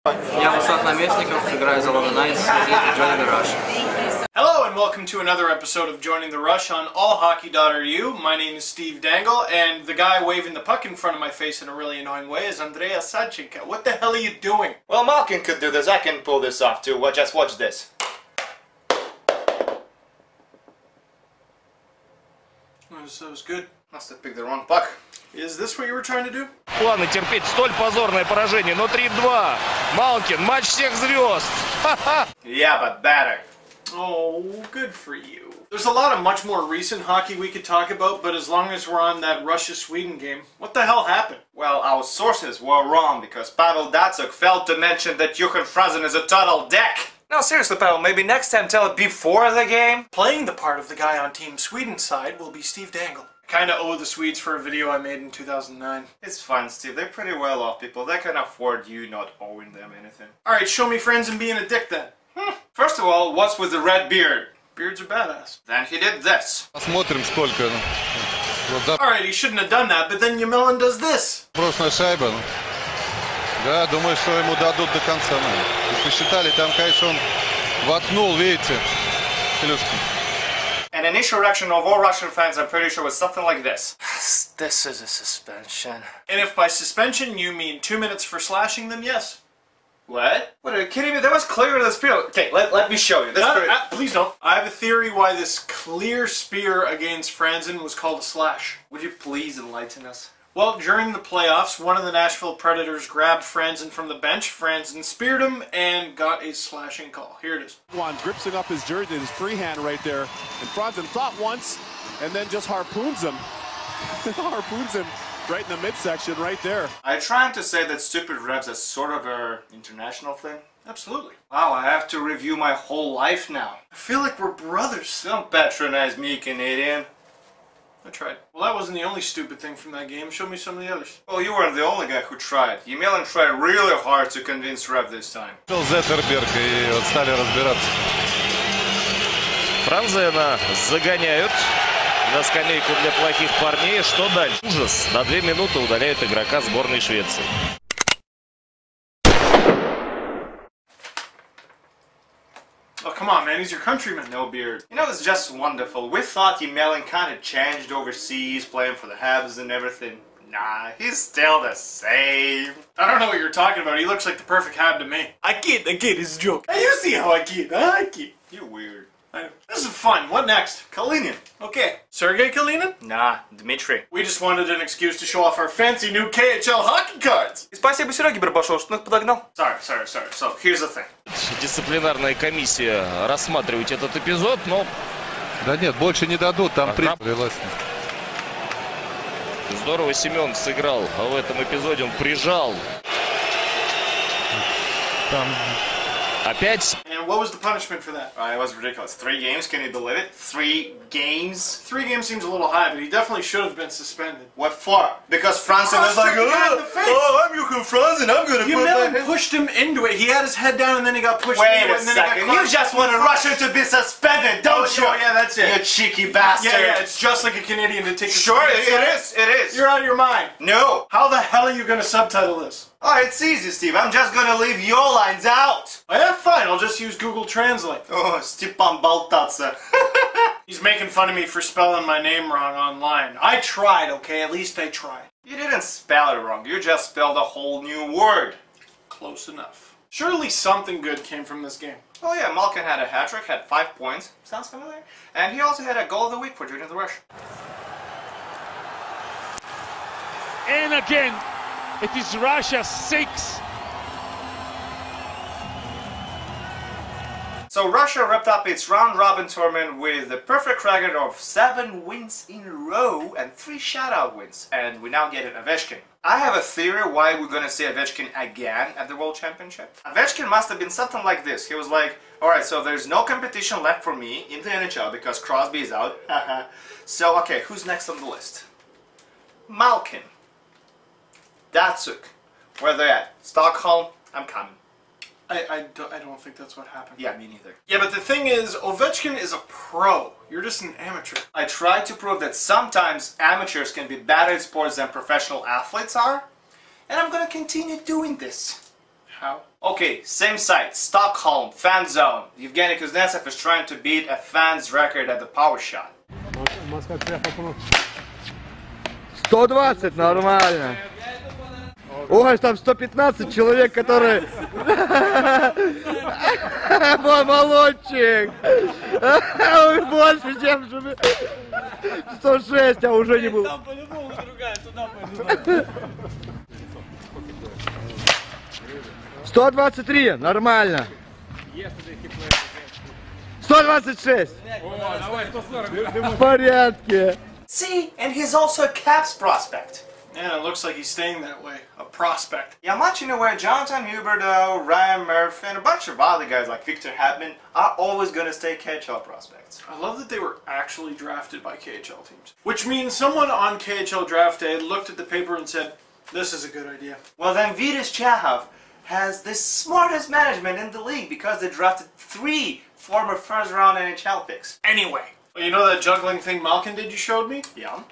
Hello and welcome to another episode of Joining the Rush on allhockey.ru. My name is Steve Dangle, and the guy waving the puck in front of my face in a really annoying way is Andrey Sadchenko. What the hell are you doing? Well, Malkin could do this. I can pull this off too. Well, just watch this. That was good. Must have picked the wrong puck. Is this what you were trying to do? Планы терпеть столь позорное поражение, но 3-2. Малкин, матч всех звезд. Yeah, but better. Oh, good for you. There's a lot of much more recent hockey we could talk about, but as long as we're on that Russia-Sweden game, what the hell happened? Well, our sources were wrong because Pavel Datsyuk failed to mention that Johan Franzen is a total dick. No, seriously, Pavel, maybe next time tell it before the game? Playing the part of the guy on Team Sweden's side will be Steve Dangle. I kinda owe the Swedes for a video I made in 2009. It's fine, Steve. They're pretty well off people. They can afford you not owing them anything. Alright, show me friends and being a dick then. First of all, what's with the red beard? Beards are badass. Then he did this. Посмотрим сколько. Alright, he shouldn't have done that, but then Yamelin does this. Прошлая шайба. Да, думаю, что ему дадут до конца. Посчитали, там, конечно, он воткнул, видите, клюшки. An initial reaction of all Russian fans, I'm pretty sure, was something like this. This is a suspension. And if by suspension you mean 2 minutes for slashing, then yes. What? What, are you kidding me? That was clear in the spear. Okay, let me show you. Please don't. I have a theory why this clear spear against Franzen was called a slash. Would you please enlighten us? Well, during the playoffs, one of the Nashville Predators grabbed Franzen from the bench. Franzen speared him and got a slashing call. Here it is. One gripsing up his jersey, his free hand right there. And Franzen thought once and then just harpoons him. Harpoons him right in the midsection right there. Are you trying to say that stupid refs is sort of an international thing? Absolutely. Wow, I have to review my whole life now. I feel like we're brothers. Don't patronize me, Canadian. I tried. Well, that wasn't the only stupid thing from that game. Show me some of the others. Well, you weren't the only guy who tried. Yamelin tried really hard to convince ref this time. Зеттерберг, и вот стали разбираться. Франзена загоняют на скамейку для плохих парней. Что дальше? Ужас. На 2 минуты удаляют игрока сборной Швеции. Oh, come on, man. He's your countryman. No beard. You know, it's just wonderful. We thought Yamelin kind of changed overseas, playing for the Habs and everything. Nah, he's still the same. I don't know what you're talking about. He looks like the perfect Hab to me. I kid, it's a joke. Hey, you see how I kid, huh? I kid. You're weird. I know. This is fun. What next? Kalinin. Okay. Sergei Kalinin? Nah, Dmitry. We just wanted an excuse to show off our fancy new KHL hockey cards. Спасибо Сереге Барбашову, что нас подогнал. Sorry. So, here's the thing. Дисциплинарная комиссия рассматривает этот эпизод, но... Да нет, больше не дадут, там прилилось. Здорово Семен сыграл, а в этом эпизоде он прижал. Там... Опять? And what was the punishment for that? It was ridiculous. 3 games, can you believe it? 3 games? 3 games seems a little high, but he definitely should have been suspended. What for? Because Franzen was like, oh, I'm Johan Franzen, I'm gonna put my head... pushed him into it. He had his head down and then he got pushed Wait into a it. And then second, you just wanted Russia to be suspended, don't you? Yeah, that's it. You cheeky bastard. Yeah, it's just like a Canadian to take the... Sure, it is. You're out of your mind. No. How the hell are you gonna subtitle this? Oh, it's easy, Steve. I'm just gonna leave your lines out. Oh, yeah, fine. I'll just use Google Translate. Oh, Stepan Baltatsa. He's making fun of me for spelling my name wrong online. I tried, okay? At least I tried. You didn't spell it wrong. You just spelled a whole new word. Close enough. Surely something good came from this game. Oh yeah, Malkin had a hat-trick, had 5 points. Sounds familiar. And he also had a goal of the week for Joining the Rush. And again, it is Russia 6. So Russia wrapped up its round-robin tournament with the perfect record of 7 wins in a row and 3 shutout wins, and we now get an Ovechkin. I have a theory why we're gonna see Ovechkin again at the World Championship. Ovechkin must have been something like this. He was like, alright, so there's no competition left for me in the NHL because Crosby is out. So, okay, who's next on the list? Malkin. Datsyuk. Where they at? Stockholm? I'm coming. I don't think that's what happened. Yeah, me neither. Yeah, but the thing is, Ovechkin is a pro. You're just an amateur. I tried to prove that sometimes amateurs can be better at sports than professional athletes are, and I'm gonna continue doing this. How? Okay, same site, Stockholm, fan zone. Evgeny Kuznetsov is trying to beat a fan's record at the power shot. 120, нормально. Ой, там 115 человек, которые... Мой молодчик! Больше, чем 106, а уже не был. Там по-любому другая, туда пойду. 123, нормально. 126. В порядке. See, and he's also a Caps prospect. Yeah, it looks like he's staying that way. A prospect. Yeah, much in a way, Jonathan Huberdeau, Ryan Murphy, and a bunch of other guys like Victor Hedman are always gonna stay KHL prospects. I love that they were actually drafted by KHL teams. Which means someone on KHL draft day looked at the paper and said, this is a good idea. Well then, Vitas Chahov has the smartest management in the league because they drafted 3 former first-round NHL picks. Anyway, well, you know that juggling thing Malkin did you showed me? Yeah.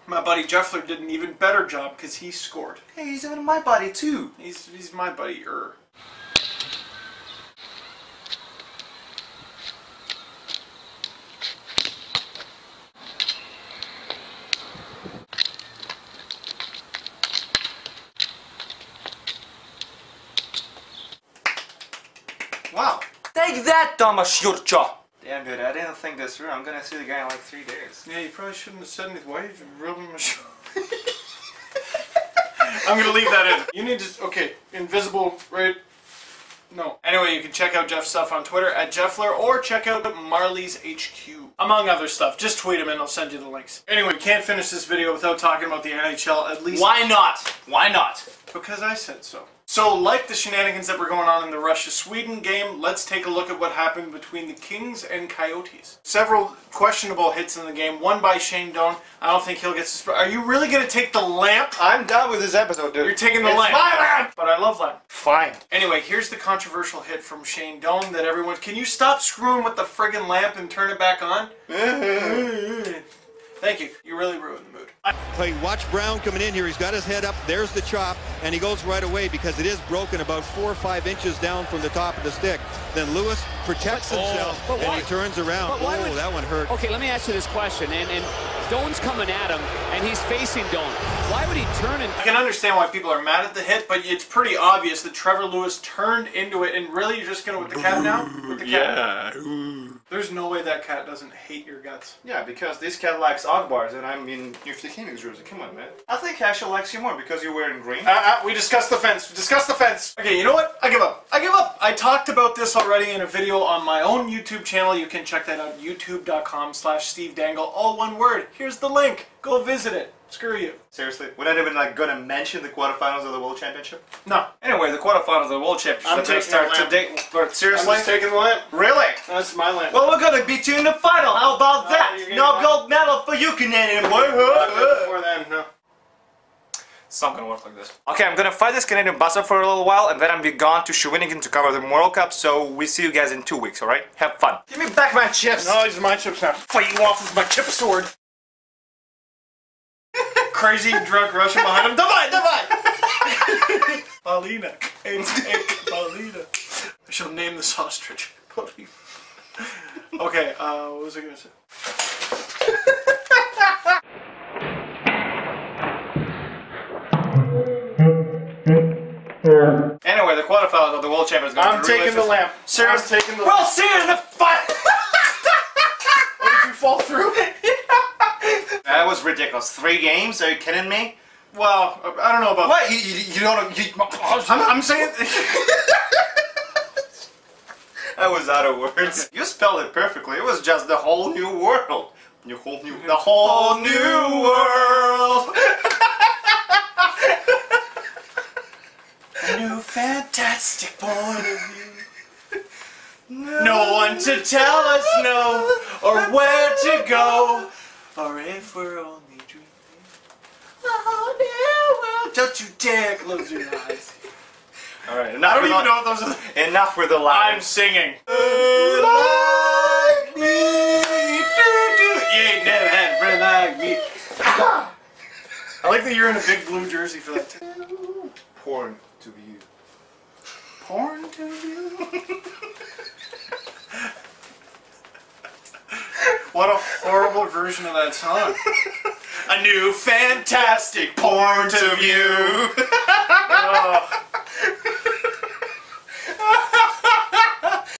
My buddy Jeffler did an even better job because he scored. Hey, he's even my buddy too. He's my buddy. Wow. Take that, Tomasz Jurcho! Damn dude, I didn't think this through. I'm gonna see the guy in like 3 days. Yeah, you probably shouldn't have said anything. Why did you rub him a show? I'm gonna leave that in. You need to, okay, invisible, right? No. Anyway, you can check out Jeff's stuff on Twitter at Jeffler or check out Marley's HQ. Among other stuff. Just tweet him and I'll send you the links. Anyway, we can't finish this video without talking about the NHL at least. Why not? Why not? Because I said so. So, like the shenanigans that were going on in the Russia-Sweden game, let's take a look at what happened between the Kings and Coyotes. Several questionable hits in the game, one by Shane Doan. I don't think he'll get suspended. Are you really going to take the lamp? I'm done with this episode, dude. You're taking the lamp. It's my lamp! But I love lamp. Fine. Anyway, here's the controversial hit from Shane Doan that everyone... Can you stop screwing with the friggin' lamp and turn it back on? Thank you. You really ruined the mood. Hey, watch Brown coming in here. He's got his head up. There's the chop, and he goes right away because it is broken about 4 or 5 inches down from the top of the stick. Then Lewis protects himself, and he turns around. Oh, that one hurt. Okay, let me ask you this question. And Doan's coming at him, and he's facing Doan. Why would he turn and... I can understand why people are mad at the hit, but it's pretty obvious that Trevor Lewis turned into it, and really you're just going to with the cat now? With the cat? Yeah. There's no way that cat doesn't hate your guts. Yeah, because this cat likes Akbars, and I'm in Nifty Kings jersey. Come on, man. I think Asher likes you more because you're wearing green. We discussed the fence. Discuss the fence. Okay, you know what? I give up. I give up. I talked about this already in a video on my own YouTube channel. You can check that out, youtube.com/SteveDangle. All one word. Here's the link. Go visit it. Screw you. Seriously? We're not even like gonna mention the quarterfinals of the World Championship? No. Anyway, the quarterfinals of the World Championship. I'm taking start today. But seriously? I'm just taking the lamp. Really? That's my lamp. Well, we're gonna beat you in the final. How about that? No gold medal for you, Canadian boy. Before then, no. It's not gonna work like this. Okay, I'm gonna fight this Canadian bastard for a little while, and then I'm be gone to Shawinigan to cover the World Cup. So we see you guys in 2 weeks. All right? Have fun. Give me back my chips. No, these are my chips now. Fight you off with my chip sword. Crazy drunk Russian behind him. Давай, давай! Paulina. Paulina. I shall name this ostrich. Paulina. Okay, what was I gonna say? Anyway, the quarterfinals of the World Champions. I'm taking the lamp. Seriously? I'm taking the We'll see you in the fight! Oh, did you fall through? That was ridiculous. 3 games? Are you kidding me? Well, I don't know about... What? You don't... I'm saying... I was out of words. You spelled it perfectly. It was just the whole new world. The whole new world. A new fantastic point of view. No one to tell us no, or where to go, or if we're only dreaming. Oh, new world. Don't you dare close your eyes. Alright, I don't even know what those are. Enough with the lines. I'm singing. Like me. You ain't never had a friend like me. I like that you're in a big blue jersey for that too. Porn to you. Porn to view? What a horrible version of that song. A new fantastic porn to view.